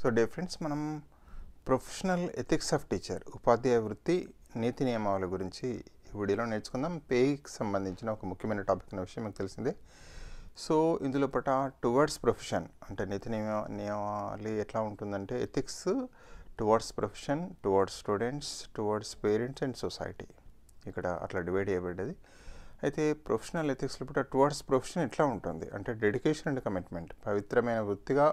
So day friends, మనం professional ethics of teacher ఉపాధ్యాయ వృత్తి నీతి నియమావళి గురించి ఈ వీడియోలో నేర్చుకుందాం. పేకి సంబంధించిన ఒక ముఖ్యమైన టాపిక్ అనే విషయం మీకు తెలిసిందే. సో ఇందులో పట టువర్డ్స్ ప్రొఫెషన్ అంటే నీతి నియమావళి ఎట్లా ఉంటుందంటే ethics towards profession, towards students, towards parents and society, ఇక్కడ అట్లా డివైడ్ చేయబడ్డది. అయితే ప్రొఫెషనల్ ఎథిక్స్లో పట టువర్డ్స్ ప్రొఫెషన్ ఎట్లా ఉంటుంది అంటే డెడికేషన్ అండ్ కమిట్మెంట్, పవిత్రమైన వృత్తిగా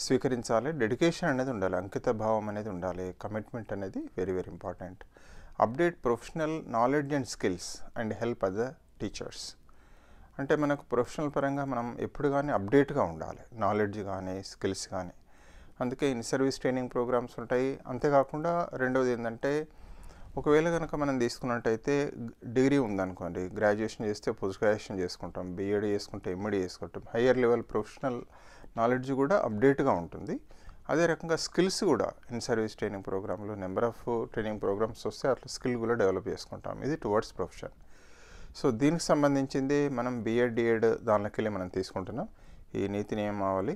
స్వీకరించాలి. డెడికేషన్ అనేది ఉండాలి, అంకిత భావం అనేది ఉండాలి, కమిట్మెంట్ అనేది very very important. Update professional knowledge and skills and help other teachers, అంటే మనకు ప్రొఫెషనల్ పరంగా మనం ఎప్పుడు కానీ అప్డేట్గా ఉండాలి, నాలెడ్జ్ కానీ స్కిల్స్ కానీ. అందుకే ఇన్ సర్వీస్ ట్రైనింగ్ ప్రోగ్రామ్స్ ఉంటాయి. అంతేకాకుండా రెండవది ఏంటంటే, ఒకవేళ కనుక మనం తీసుకున్నట్టయితే డిగ్రీ ఉందనుకోండి, గ్రాడ్యుయేషన్ చేస్తే పోస్ట్ గ్రాడ్యుయేషన్ చేసుకుంటాం, బీఎడ్ చేసుకుంటే ఎంఈడి చేసుకుంటాం, హయ్యర్ లెవెల్ ప్రొఫెషనల్ నాలెడ్జ్ కూడా అప్డేట్గా ఉంటుంది. అదే రకంగా స్కిల్స్ కూడా ఇన్ సర్వీస్ ట్రైనింగ్ ప్రోగ్రాంలో నెంబర్ ఆఫ్ ట్రైనింగ్ ప్రోగ్రామ్స్ వస్తే అట్లా స్కిల్ కూడా డెవలప్ చేసుకుంటాం. ఇది టువర్డ్స్ ప్రొఫెషన్. సో దీనికి సంబంధించింది మనం బీఎడ్ డిఎడ్ దానిలోకి వెళ్ళి మనం తీసుకుంటున్నాం. ఈ నీతి నియమావళి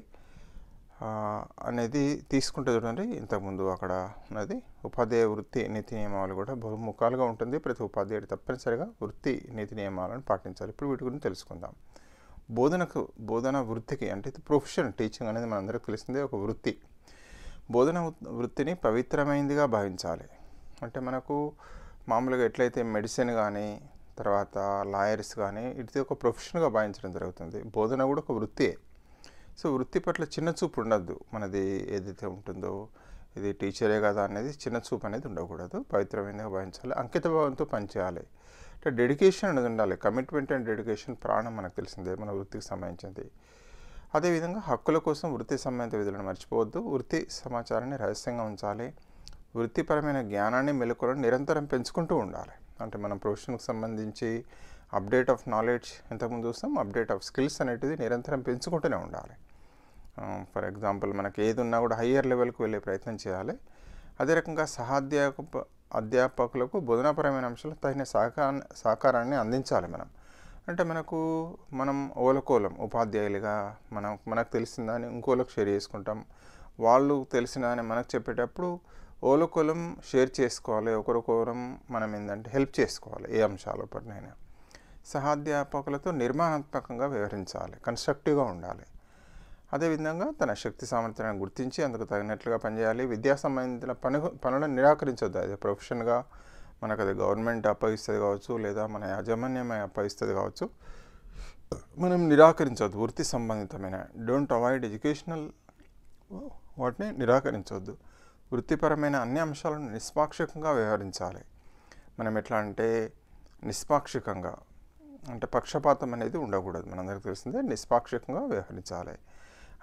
అనేది తీసుకుంటే చూడండి, ఇంతకుముందు అక్కడ ఉన్నది ఉపాధ్యాయ వృత్తి నీతి నియమావళి కూడా బహుముఖాలుగా ఉంటుంది. ప్రతి ఉపాధ్యాయుడు తప్పనిసరిగా వృత్తి నీతి నియమాలను పాటించాలి. ఇప్పుడు వీటి గురించి తెలుసుకుందాం. బోధన వృత్తికి అంటే ఇది ప్రొఫెషన్, టీచింగ్ అనేది మనందరికీ తెలిసిందే ఒక వృత్తి. బోధన వృత్తిని పవిత్రమైనదిగా భావించాలి. అంటే మనకు మామూలుగా ఎట్లయితే మెడిసిన్ కానీ తర్వాత లాయర్స్ కానీ ఇది ఒక ప్రొఫెషన్గా భావించడం జరుగుతుంది. బోధన కూడా ఒక వృత్తియే. సో వృత్తి పట్ల చిన్న చూపు ఉండద్దు. మనది ఏదైతే ఉంటుందో ఇది టీచరే కదా అనేది చిన్న చూపు అనేది ఉండకూడదు, పవిత్రమైనదిగా భావించాలి, అంకిత భావంతో పనిచేయాలి. అంటే డెడికేషన్ అనేది ఉండాలి. కమిట్మెంట్ అండ్ డెడికేషన్ ప్రాణం మనకు తెలిసిందే మన వృత్తికి సంబంధించింది. అదేవిధంగా హక్కుల కోసం వృత్తి సంబంధిత విధులను మర్చిపోవద్దు. వృత్తి సమాచారాన్ని రహస్యంగా ఉంచాలి. వృత్తిపరమైన జ్ఞానాన్ని మెలకువలను నిరంతరం పెంచుకుంటూ ఉండాలి. అంటే మనం ప్రొఫెషన్కి సంబంధించి అప్డేట్ ఆఫ్ నాలెడ్జ్ ఇంతకుముందు చూస్తాం, అప్డేట్ ఆఫ్ స్కిల్స్ అనేటిది నిరంతరం పెంచుకుంటూనే ఉండాలి. ఫర్ ఎగ్జాంపుల్ మనకి ఏది ఉన్నా కూడా హయ్యర్ లెవెల్కి వెళ్ళే ప్రయత్నం చేయాలి. అదే రకంగా అధ్యాపకులకు బోధనాపరమైన అంశాలు తగిన సహకారాన్ని అందించాలి మనం. అంటే మనం ఓలకోలం ఉపాధ్యాయులుగా మనకు తెలిసిందని ఇంకోళ్ళకి షేర్ చేసుకుంటాం, వాళ్ళు తెలిసిందని మనకు చెప్పేటప్పుడు ఓలకోలం షేర్ చేసుకోవాలి. ఒకరికొకరం మనం ఏంటంటే హెల్ప్ చేసుకోవాలి ఏ అంశాలపైనైనా. సహాధ్యాపకులతో నిర్మాణాత్మకంగా వ్యవహరించాలి, కన్స్ట్రక్టివ్గా ఉండాలి. అదేవిధంగా తన శక్తి సామర్థ్యాన్ని గుర్తించి అందుకు తగినట్లుగా పనిచేయాలి. విద్యా సంబంధించిన పనులను నిరాకరించొద్దు. అదే ప్రొఫెషన్గా మనకు అది గవర్నమెంట్ అప్పగిస్తుంది కావచ్చు, లేదా మన యాజమాన్యమే అప్పగిస్తుంది కావచ్చు, మనం నిరాకరించవద్దు. వృత్తి సంబంధితమైన డోంట్ అవాయిడ్ ఎడ్యుకేషనల్ వాటిని నిరాకరించవద్దు. వృత్తిపరమైన అన్ని అంశాలను నిష్పాక్షికంగా వ్యవహరించాలి. మనం ఎట్లా అంటే నిష్పాక్షికంగా అంటే పక్షపాతం అనేది ఉండకూడదు. మనందరికీ తెలిసిందే, నిష్పాక్షికంగా వ్యవహరించాలి.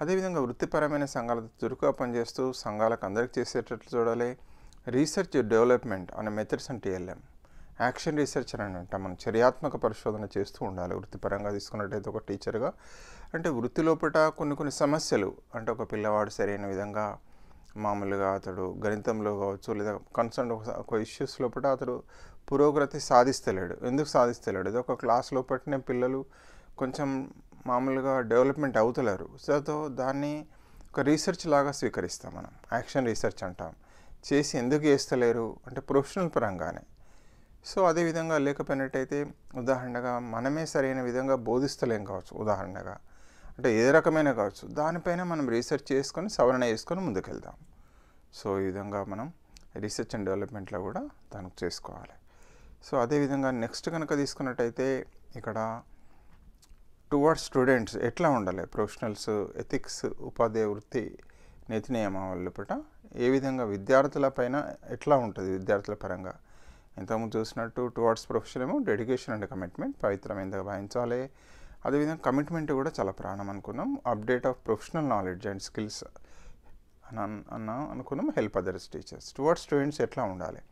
అదేవిధంగా వృత్తిపరమైన సంఘాలతో చురుకుగా పనిచేస్తూ సంఘాలకు అందరికీ చేసేటట్లు చూడాలి. రీసెర్చ్ డెవలప్మెంట్ అనే మెథడ్స్ అంటే టీఎల్ఎం, యాక్షన్ రీసెర్చ్ అని అంటాం. మనం చర్యాత్మక పరిశోధన చేస్తూ ఉండాలి. వృత్తిపరంగా తీసుకున్నట్టయితే ఒక టీచర్గా అంటే వృత్తి లోపల కొన్ని సమస్యలు అంటే ఒక పిల్లవాడు సరైన విధంగా మామూలుగా అతడు గణితంలో కావచ్చు లేదా కన్సర్న్ ఒక ఇష్యూస్ లోపల అతడు పురోగతి సాధిస్తలేడు. ఎందుకు సాధిస్తలేడు? ఏదో ఒక క్లాస్ లోపలనే పిల్లలు కొంచెం మామూలుగా డెవలప్మెంట్ అవుతలేరు. సో దాన్ని ఒక రీసెర్చ్ లాగా స్వీకరిస్తాం మనం, యాక్షన్ రీసెర్చ్ అంటాం. చేసి ఎందుకు చేస్తలేరు అంటే ప్రొఫెషనల్ పరంగానే. సో అదేవిధంగా లేకపోయినట్టయితే ఉదాహరణగా మనమే సరైన విధంగా బోధిస్తలేం కావచ్చు, ఉదాహరణగా అంటే ఏ రకమైన కావచ్చు, దానిపైన మనం రీసెర్చ్ చేసుకొని సవరణ చేసుకొని ముందుకెళ్దాం. సో ఈ విధంగా మనం రీసెర్చ్ అండ్ డెవలప్మెంట్లో కూడా దానికి చేసుకోవాలి. సో అదేవిధంగా నెక్స్ట్ కనుక తీసుకున్నట్టయితే ఇక్కడ టువర్డ్స్ స్టూడెంట్స్ ఎట్లా ఉండాలి, ప్రొఫెషనల్స్ ఎథిక్స్ ఉపాధ్యాయ వృత్తి నీతి నియమావళి పట ఏ విధంగా విద్యార్థుల పైన ఎట్లా ఉంటుంది విద్యార్థుల పరంగా. ఇంతకుముందు చూసినట్టు టువర్డ్స్ ప్రొఫెషన్ ఏమో డెడికేషన్ అండ్ కమిట్మెంట్, పవిత్రమైనదిగా భావించాలి. అదేవిధంగా కమిట్మెంట్ కూడా చాలా ప్రాణం అనుకున్నాం. Update of professional knowledge and skills అనుకున్నాం. Help others teachers. Towards students ఎట్లా ఉండాలి,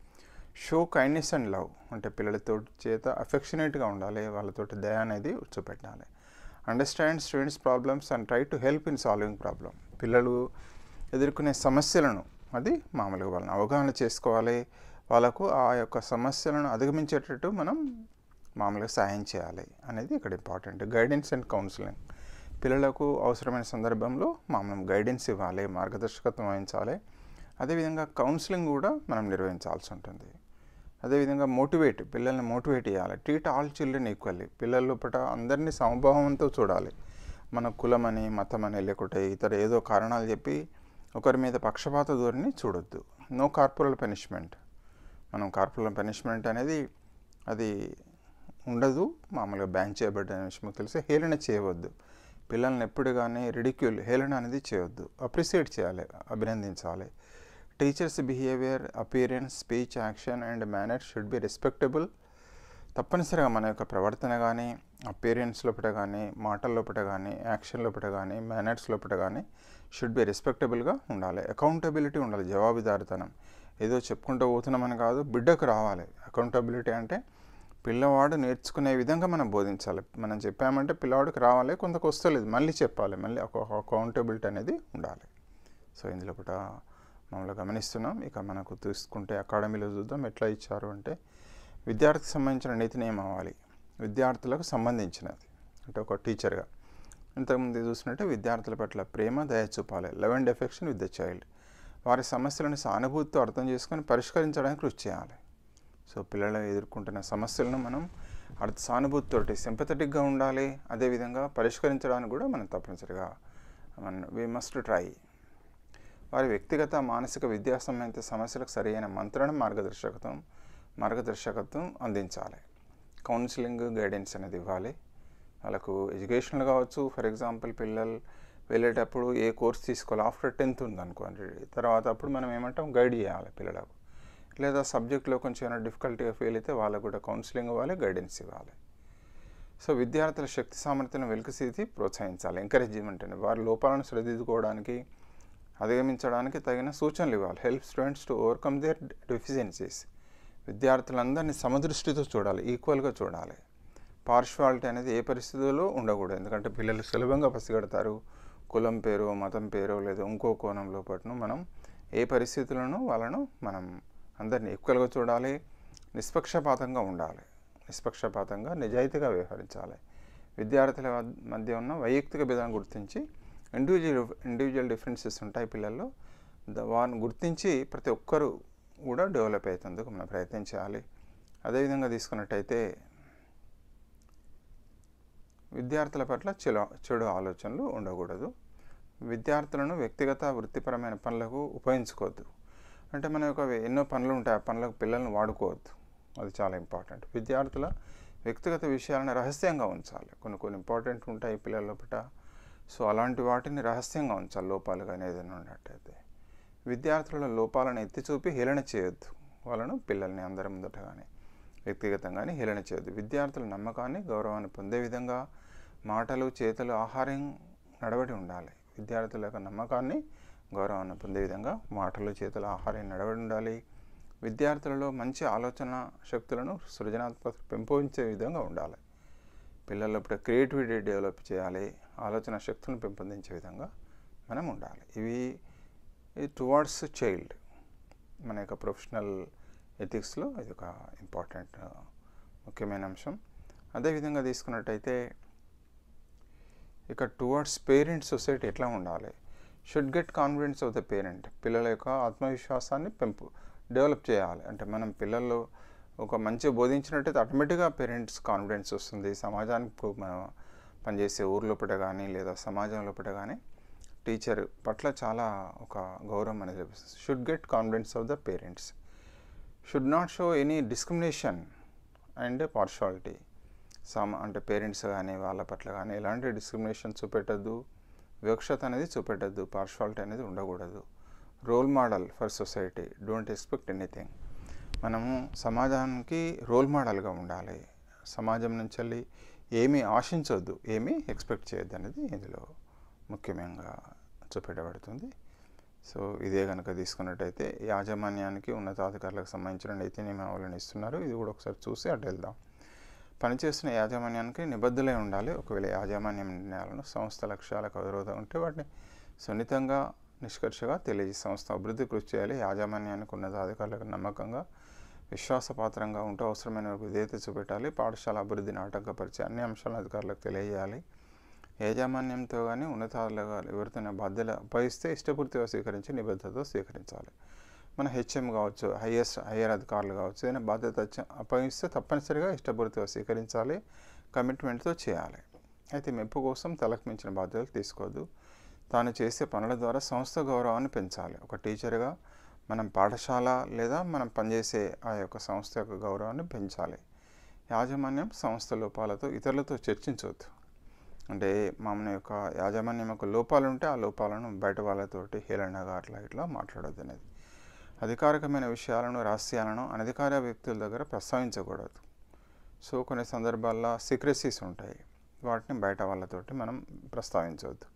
షో కైండ్నెస్ అండ్ లవ్ అంటే పిల్లలతో చేత అఫెక్షనేట్గా ఉండాలి, వాళ్ళతోటి దయ అనేది చూపెట్టాలి. Understand students problems and try to help in solving problem, పిల్లలు ఎదుర్కొనే సమస్యలను అది మామూలుగా వాళ్ళని అవగాహన చేసుకోవాలి, వాళ్ళకు ఆ యొక్క సమస్యలను అధిగమించేటట్టు మనం మామూలుగా సాయం చేయాలి అనేది ఇక్కడ ఇంపార్టెంట్. గైడెన్స్ అండ్ కౌన్సిలింగ్, పిల్లలకు అవసరమైన సందర్భంలో మనం గైడెన్స్ ఇవ్వాలి, మార్గదర్శకత్వం వహించాలి. అదేవిధంగా కౌన్సిలింగ్ కూడా మనం నిర్వహించాల్సి ఉంటుంది. అదేవిధంగా పిల్లల్ని మోటివేట్ చేయాలి. Treat all children equally. పిల్లల లోపల అందరినీ సమభావంతో చూడాలి. మన కులమని, మతమని, లేకుంటే ఇతర ఏదో కారణాలు చెప్పి ఒకరి మీద పక్షపాత ధోరణి చూడొద్దు. No corporal punishment. మనం కార్పొరల్ పనిష్మెంట్ అనేది అది ఉండదు, మామూలుగా బ్యాన్ చేయబడ్డ విషయం తెలిసి. హేళన చేయవద్దు. పిల్లల్ని ఎప్పుడు కానీ హేళన అనేది చేయొద్దు. అప్రిషియేట్ చేయాలి, అభినందించాలి. Teachers behaviour, appearance, speech, action and manner should be respectable. తప్పనిసరిగా మన యొక్క ప్రవర్తన కానీ, అపియరెన్స్ లోపల కానీ, మాటల లోపల కానీ, యాక్షన్ లోపల కానీ, మేనర్స్ లోపల కానీ షుడ్ బి రెస్పెక్టబుల్గా ఉండాలి. అకౌంటబిలిటీ ఉండాలి, జవాబుదారితనం. ఏదో చెప్పుకుంటూ పోతున్నామని కాదు, బిడ్డకు రావాలి. అకౌంటబిలిటీ అంటే పిల్లవాడు నేర్చుకునే విధంగా మనం బోధించాలి. మనం చెప్పామంటే పిల్లవాడికి రావాలి, కొంతకు వస్తలేదు మళ్ళీ చెప్పాలి, మళ్ళీ అకౌంటబిలిటీ అనేది ఉండాలి. సో ఇందులో కూడా మమ్మల్ని గమనిస్తున్నాం. ఇక మనకు తీసుకుంటే అకాడమీలో చూద్దాం ఎట్లా ఇచ్చారు అంటే, విద్యార్థికి సంబంధించిన నీతి నియమావళి, విద్యార్థులకు సంబంధించినది. అంటే ఒక టీచర్గా ఇంతకుముందు చూసినట్టే విద్యార్థుల పట్ల ప్రేమ, దయ చూపాలి. Love and affection with the child. వారి సమస్యలను సానుభూతితో అర్థం చేసుకొని పరిష్కరించడానికి కృషి చేయాలి. సో పిల్లలు ఎదుర్కొంటున్న సమస్యలను మనం సానుభూతితోటి సింపథెటిక్గా ఉండాలి. అదేవిధంగా పరిష్కరించడానికి కూడా మనం తప్పనిసరిగా వి మస్ట్ ట్రై. వారి వ్యక్తిగత, మానసిక, విద్యా సంబంధిత సమస్యలకు సరైన మంత్రణ, మార్గదర్శకత్వం అందించాలి. కౌన్సిలింగ్, గైడెన్స్ అనేది ఇవ్వాలి. వాళ్ళకు ఎడ్యుకేషనల్ కావచ్చు. ఫర్ ఎగ్జాంపుల్ పిల్లలు వెళ్ళేటప్పుడు ఏ కోర్స్ తీసుకోవాలి, ఆఫ్టర్ 10th ఉందనుకోండి, తర్వాత అప్పుడు మనం ఏమంటాం, గైడ్ చేయాలి పిల్లలకు. లేదా సబ్జెక్ట్లో కొంచెం ఏమైనా డిఫికల్టీగా ఫీల్ అయితే వాళ్ళకు కూడా కౌన్సిలింగ్ ఇవ్వాలి, గైడెన్స్ ఇవ్వాలి. సో విద్యార్థుల శక్తి సామర్థ్యాలను వెలికితీసి ప్రోత్సహించాలి. ఎంకరేజ్మెంట్ అని వారి లోపాలను సరిదిద్దుకోవడానికి, అధిగమించడానికి తగిన సూచనలు ఇవ్వాలి. Help students to overcome their deficiencies. విద్యార్థులందరినీ సమదృష్టితో చూడాలి, ఈక్వల్గా చూడాలి. పార్షియాలిటీ అనేది ఏ పరిస్థితుల్లో ఉండకూడదు. ఎందుకంటే పిల్లలు సులభంగా పసిగడతారు. కులం పేరు, మతం పేరు, లేదా ఇంకో కోణంలో పట్టును మనం ఏ పరిస్థితులను వాళ్ళను మనం అందరినీ ఈక్వల్గా చూడాలి. నిష్పక్షపాతంగా ఉండాలి. నిష్పక్షపాతంగా, నిజాయితీగా వ్యవహరించాలి. విద్యార్థుల మధ్య ఉన్న వైయక్తిక భేదాలను గుర్తించి, ఇండివిజువల్ డిఫరెన్సెస్ ఉంటాయి పిల్లల్లో, వారిని గుర్తించి ప్రతి ఒక్కరూ కూడా డెవలప్ అయ్యేందుకు మనం ప్రయత్నం చేయాలి. అదేవిధంగా తీసుకున్నట్టయితే విద్యార్థుల పట్ల చెడు ఆలోచనలు ఉండకూడదు. విద్యార్థులను వ్యక్తిగత, వృత్తిపరమైన పనులకు ఉపయోగించుకోవద్దు. అంటే మన యొక్క ఎన్నో పనులు ఉంటాయి, ఆ పనులకు పిల్లల్ని వాడుకోవద్దు. అది చాలా ఇంపార్టెంట్. విద్యార్థుల వ్యక్తిగత విషయాలను రహస్యంగా ఉంచాలి. కొన్ని ఇంపార్టెంట్ ఉంటాయి పిల్లల లోపల. సో అలాంటి వాటిని రహస్యంగా ఉంచాలి, లోపాలు కానీ ఏదైనా ఉన్నట్టయితే. విద్యార్థుల లోపాలను ఎత్తి చూపి హేళన చేయొద్దు. పిల్లల్ని అందరి ముందట కానీ వ్యక్తిగతంగానే హేళన చేయొద్దు. విద్యార్థుల నమ్మకాన్ని, గౌరవాన్ని పొందే విధంగా మాటలు, చేతలు, ఆహారం, నడవడి ఉండాలి. విద్యార్థుల యొక్క నమ్మకాన్ని, గౌరవాన్ని పొందే విధంగా మాటలు, చేతలు, ఆహారం, నడవడి ఉండాలి. విద్యార్థులలో మంచి ఆలోచన శక్తులను, సృజనాత్మకత పెంపొందించే విధంగా ఉండాలి. పిల్లల్లో క్రియేటివిటీ డెవలప్ చేయాలి, ఆలోచన శక్తులను పెంపొందించే విధంగా మనం ఉండాలి. ఇవి టువార్డ్స్ చైల్డ్, మన యొక్క ప్రొఫెషనల్ ఎథిక్స్లో ఇది ఒక ఇంపార్టెంట్ ముఖ్యమైన అంశం. అదేవిధంగా తీసుకున్నట్టయితే ఇక టువార్డ్స్ పేరెంట్స్ సొసైటీ ఎట్లా ఉండాలి. Should get confidence of the parent. పిల్లల యొక్క ఆత్మవిశ్వాసాన్ని డెవలప్ చేయాలి. అంటే మనం పిల్లల్లో ఒక మంచి బోధించినట్టయితే ఆటోమేటిక్గా పేరెంట్స్ కాన్ఫిడెన్స్ వస్తుంది. సమాజానికి మనం పనిచేసే ఊర్లోపట కానీ లేదా సమాజం లోపల కానీ టీచర్ పట్ల చాలా ఒక గౌరవం అనేది లభిస్తుంది. Should get confidence of the parents. Should not show any discrimination and partiality. అంటే పేరెంట్స్ కానీ వాళ్ళ పట్ల కానీ ఎలాంటి డిస్క్రిమినేషన్ చూపెట్టద్దు, వివక్షత అనేది చూపెట్టద్దు, పార్షాలిటీ అనేది ఉండకూడదు. Role model for society. Don't expect anything. మనము సమాజానికి రోల్ మోడల్గా ఉండాలి. సమాజం నుంచి వెళ్ళి ఏమీ ఆశించవద్దు, ఏమీ ఎక్స్పెక్ట్ చేయొద్దు అనేది ఇందులో ముఖ్యంగా చూపెట్టబడుతుంది. సో ఇదే కనుక తీసుకున్నట్టయితే యాజమాన్యానికి, ఉన్నతాధికారులకు సంబంధించిన నీతి నియమావళిని ఇస్తున్నారు. ఇది కూడా ఒకసారి చూసి అటు వెళ్దాం. పనిచేస్తున్న యాజమాన్యానికి నిబద్ధులై ఉండాలి. ఒకవేళ యాజమాన్యం నిర్ణయాలను సంస్థ లక్ష్యాలకు విరోధం ఉంటే వాటిని సున్నితంగా, నిష్కర్షగా తెలియజేసి సంస్థ అభివృద్ధి కృషి చేయాలి. యాజమాన్యానికి, ఉన్నతాధికారులకు నమ్మకంగా, విశ్వాసపాత్రంగా ఉంటూ అవసరమైన విధేయత చూపెట్టాలి. పాఠశాల అభివృద్ధిని ఆటంకపరిచే అన్ని అంశాలను అధికారులకు తెలియజేయాలి. యాజమాన్యంతో కానీ ఉన్నతాలుగా ఎవరితోనే బాధ్యత అప్పగిస్తే ఇష్టపూర్తిగా స్వీకరించి నిబద్ధతతో స్వీకరించాలి. మన హెచ్ఎం కావచ్చు, హయ్యర్ అధికారులు కావచ్చు, ఏదైనా బాధ్యత అప్పగిస్తే తప్పనిసరిగా ఇష్టపూర్తిగా స్వీకరించాలి, కమిట్మెంట్తో చేయాలి. అయితే మెప్పు కోసం తలకు మించిన బాధ్యతలు తీసుకోవద్దు. తాను చేసే పనుల ద్వారా సంస్థ గౌరవాన్ని పెంచాలి. ఒక టీచర్గా మనం పాఠశాల లేదా మనం పనిచేసే ఆ యొక్క సంస్థ యొక్క గౌరవాన్ని పెంచాలి. యాజమాన్యం సంస్థ లోపాలతో ఇతరులతో చర్చించవద్దు. అంటే మన యొక్క యాజమాన్యం యొక్క లోపాలు ఉంటే ఆ లోపాలను బయట వాళ్ళతోటి హేళనగా అట్లా ఇట్లా మాట్లాడొద్దు అనేది. అధికారికమైన విషయాలను, రహస్యాలను అనధికార వ్యక్తుల దగ్గర ప్రస్తావించకూడదు. సో కొన్ని సందర్భాల్లో సీక్రెసీస్ ఉంటాయి, వాటిని బయట వాళ్ళతోటి మనం ప్రస్తావించవద్దు.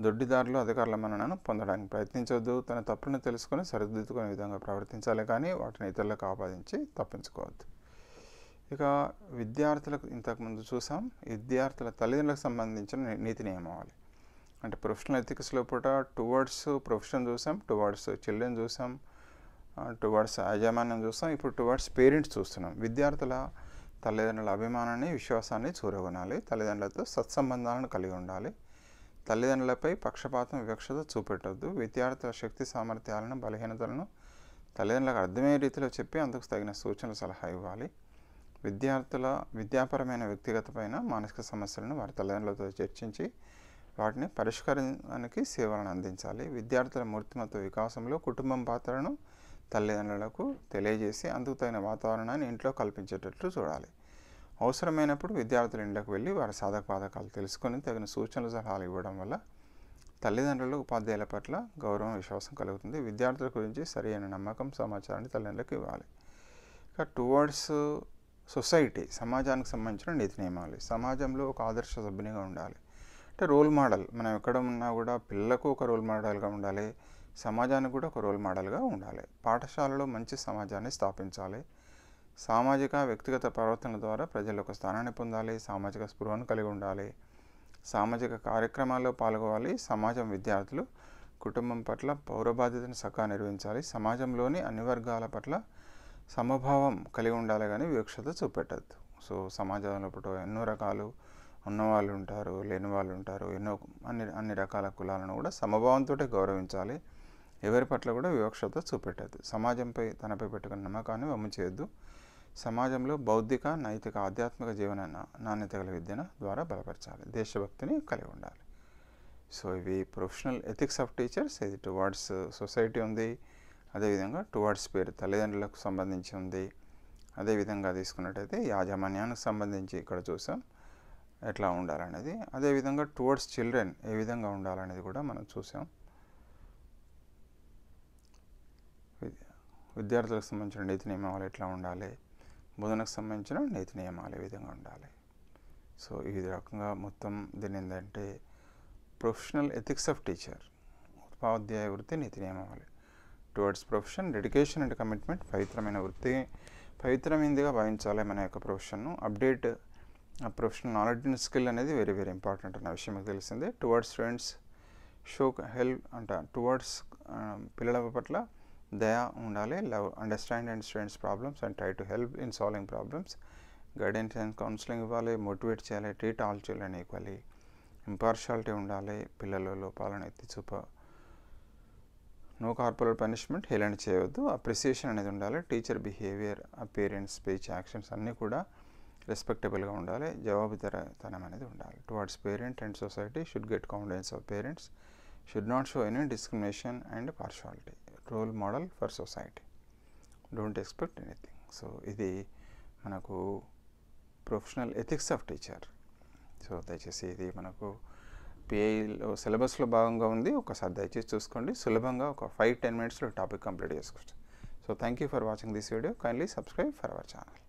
దొడ్డిదారులు అధికారుల మన్ననను పొందడానికి ప్రయత్నించవద్దు. తన తప్పులను తెలుసుకొని సరిదిద్దుకునే విధంగా ప్రవర్తించాలి, కానీ వాటిని ఇతరులకు ఆపాదించి తప్పించుకోవద్దు. ఇక విద్యార్థులకు ఇంతకుముందు చూసాం, విద్యార్థుల తల్లిదండ్రులకు సంబంధించిన నీతి నియమావళి. అంటే ప్రొఫెషనల్ ఎథిక్స్ లోపల టువర్డ్స్ ప్రొఫెషన్ చూసాం, టువర్డ్స్ చిల్డ్రన్ చూసాం, టువర్డ్స్ యాజమాన్యం చూసాం, ఇప్పుడు టువర్డ్స్ పేరెంట్స్ చూస్తున్నాం. విద్యార్థుల తల్లిదండ్రుల అభిమానాన్ని, విశ్వాసాన్ని చూరగొనాలి. తల్లిదండ్రులతో సత్సంబంధాలను కలిగి ఉండాలి. తల్లిదండ్రులపై పక్షపాతం, వివక్షత చూపెట్టవద్దు. విద్యార్థుల శక్తి సామర్థ్యాలను, బలహీనతలను తల్లిదండ్రులకు అర్థమయ్యే రీతిలో చెప్పి అందుకు తగిన సూచనలు, సలహా ఇవ్వాలి. విద్యార్థుల విద్యాపరమైన వ్యక్తిగతమైన మానసిక సమస్యలను వారి తల్లిదండ్రులతో చర్చించి వాటిని పరిష్కారానికి సేవలను అందించాలి. విద్యార్థుల మూర్తిమత్వ వికాసంలో కుటుంబం పాత్రను తల్లిదండ్రులకు తెలియజేసి అందుకు తగిన వాతావరణాన్ని ఇంట్లో కల్పించేటట్లు చూడాలి. అవసరమైనప్పుడు విద్యార్థుల ఇంట్లోకి వెళ్ళి వారి సాధక బాధకాలు తెలుసుకొని తగిన సూచనలు, సలహాలు ఇవ్వడం వల్ల తల్లిదండ్రులు, ఉపాధ్యాయుల పట్ల గౌరవం, విశ్వాసం కలుగుతుంది. విద్యార్థుల గురించి సరైన నమ్మకం, సమాచారాన్ని తల్లిదండ్రులకు ఇవ్వాలి. ఇక టువర్డ్స్ సొసైటీ, సమాజానికి సంబంధించిన నీతి నియమాలు. సమాజంలో ఒక ఆదర్శ సభ్యునిగా ఉండాలి. అంటే రోల్ మోడల్, మనం ఎక్కడ ఉన్నా కూడా పిల్లలకు ఒక రోల్ మోడల్గా ఉండాలి, సమాజానికి కూడా ఒక రోల్ మోడల్గా ఉండాలి. పాఠశాలలో మంచి సమాజాన్ని స్థాపించాలి. సామాజిక, వ్యక్తిగత ప్రవర్తనల ద్వారా ప్రజలు ఒక స్థానాన్ని పొందాలి. సామాజిక స్పృహను కలిగి ఉండాలి. సామాజిక కార్యక్రమాల్లో పాల్గొవాలి. సమాజం, విద్యార్థులు కుటుంబం పట్ల పౌర బాధ్యతను చక్కగా నిర్వహించాలి. సమాజంలోని అన్ని వర్గాల పట్ల సమభావం కలిగి ఉండాలి, కానీ వివక్షత చూపెట్టద్దు. సో సమాజంలో ఎన్నో రకాలు ఉన్నవాళ్ళు ఉంటారు, లేని వాళ్ళు ఉంటారు, అన్ని రకాల కులాలను కూడా సమభావంతో గౌరవించాలి. ఎవరి పట్ల కూడా వివక్షత చూపెట్టద్దు. సమాజంపై తనపై పెట్టుకున్న నమ్మకాన్ని వమ్ము చేయొద్దు. సమాజంలో బౌద్ధిక, నైతిక, ఆధ్యాత్మిక జీవన నాణ్యత గల విద్యను ద్వారా బలపరచాలి. దేశభక్తిని కలిగి ఉండాలి. సో ఇవి ప్రొఫెషనల్ ఎథిక్స్ ఆఫ్ టీచర్స్. ఇది టువర్డ్స్ సొసైటీ ఉంది, అదేవిధంగా టువర్డ్స్ తల్లిదండ్రులకు సంబంధించి ఉంది. అదేవిధంగా తీసుకున్నట్టయితే యాజమాన్యానికి సంబంధించి ఇక్కడ చూసాం ఎట్లా ఉండాలనేది. అదేవిధంగా టువర్డ్స్ చిల్డ్రన్ ఏ విధంగా ఉండాలనేది కూడా మనం చూసాం. విద్యార్థులకు సంబంధించిన నీతి నియమాలు ఎట్లా ఉండాలి, బోధనకు సంబంధించిన నీతి నియమాలు ఏ విధంగా ఉండాలి. సో ఈ రకంగా మొత్తం దీని ఏంటంటే ప్రొఫెషనల్ ఎథిక్స్ ఆఫ్ టీచర్, ఉపాధ్యాయ వృత్తి నీతి నియమావళి. Towards profession, dedication and commitment. పవిత్రమైన వృత్తి, పవిత్రమైనదిగా భావించాలి మన యొక్క ప్రొఫెషన్ను. అప్డేట్ ఆ ప్రొఫెషనల్ నాలెడ్జ్ అండ్ స్కిల్ అనేది వెరీ వెరీ ఇంపార్టెంట్ అన్న విషయం మీకు తెలిసిందే. టువర్డ్స్ స్టూడెంట్స్, షో హెల్ప్ అంట. టువర్డ్స్ పిల్లల పట్ల దయ ఉండాలి. Love, understand and students problems and try to help in solving problems. Guidance and counselling ఇవ్వాలి. మోటివేట్ చేయాలి. Treat all children equally. Impartiality ఉండాలి. పిల్లల లోపాలను ఎత్తి చూప. నో కార్పొరేట్ పనిష్మెంట్, హేళన చేయవద్దు. అప్రిసియేషన్ అనేది ఉండాలి. Teacher behaviour, appearance, speech, actions అన్నీ కూడా రెస్పెక్టబుల్గా ఉండాలి. జవాబుదారీతనం అనేది ఉండాలి. Towards parent and society, should get confidence of parents, should not show any discrimination and partiality. Role model for society, don't expect anything. So ఇది మనకు professional ethics of teacher. So దయచేసి ఇది మనకు పిఐలో సిలబస్లో భాగంగా ఉంది. ఒకసారి దయచేసి చూసుకోండి. సులభంగా ఒక 5-10 minutesలో టాపిక్ కంప్లీట్ చేసుకోవచ్చు. So thank you for watching this video. Kindly subscribe for our channel.